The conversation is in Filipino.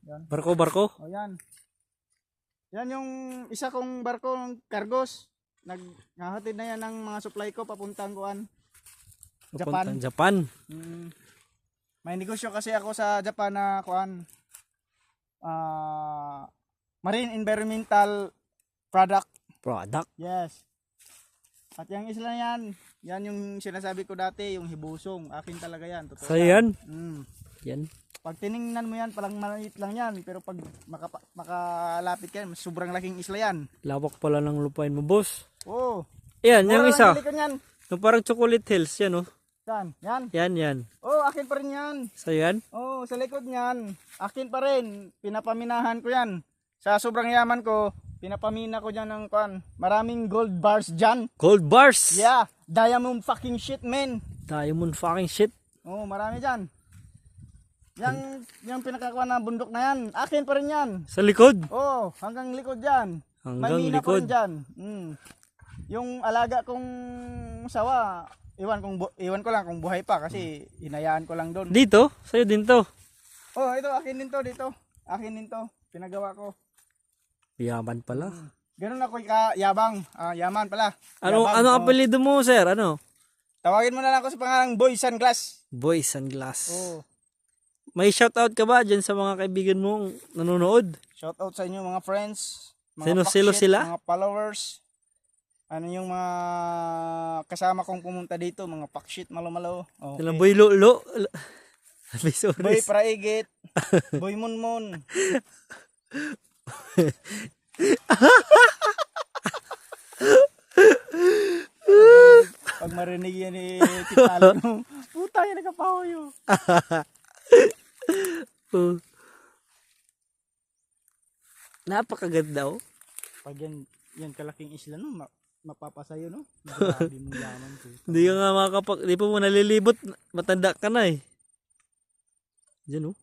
Yan. Barko. O yan. Yan yung isa kong barko ng cargos. Naghahatid na yan ng mga supply ko papuntang kuan. Papuntang Japan. May negosyo kasi ako sa Japan na kuan. Marine environmental product. Yes. At yung isla yan yung sinasabi ko dati, yung hibusong. Akin talaga yan. Totoo So yan. Yan. Pag tiningnan mo yan, palang maliit lang yan. Pero pag makalapit ka yan, sobrang laking isla yan. Lawak pala ng lupain mo, boss. Oo. Yan, yung isa. Yan. Yung parang chocolate hills, yan oh. Saan? Yan. Yan. Oo, akin pa rin yan. So yan. Oo, sa likod niyan. Akin pa rin. Pinapaminahan ko yan. Sa sobrang yaman ko, pinapamina ko dyan ng kuan. Maraming gold bars dyan. Gold bars. Yeah. Diamond fucking shit, man. Diamond fucking shit. Oo, marami dyan. Yung pinakakuha ng bundok na yan, akin pa rin yan. Sa likod. Oo, hanggang likod dyan. May Hanggang mina pa likod. rin dyan. Yung alaga kong sawa, iwan ko lang kung buhay pa kasi hinayaan ko lang doon. Dito? Sa'yo din to. Oh, ito, akin din to dito. Akin din to. Pinagawa ko. Yaman pala. Ganun ako yabang. Yaman pala. Ano apelido mo, sir? Ano? Tawagin mo na lang ako sa pangalang Boy Sunglass. Boy Sunglass. Oh. May shoutout ka ba dyan sa mga kaibigan mong nanonood? Shout out sa inyo mga friends. Sino sila? Mga followers. Ano yung mga kasama kong pumunta dito. Mga pakshit malo-malo. Okay. Sila Boy Lolo. Boy Praigit. Boy Munmun. Pag marinig yan Kitalo mo, puta yan nagkapahoyo. Napakaganda oh. Pag yan kalaking isla no, mapapasayo no. Grabe mo yaman ko. Hindi ka nga di pa mo nalilibot, matanda ka na eh. Diyan oh.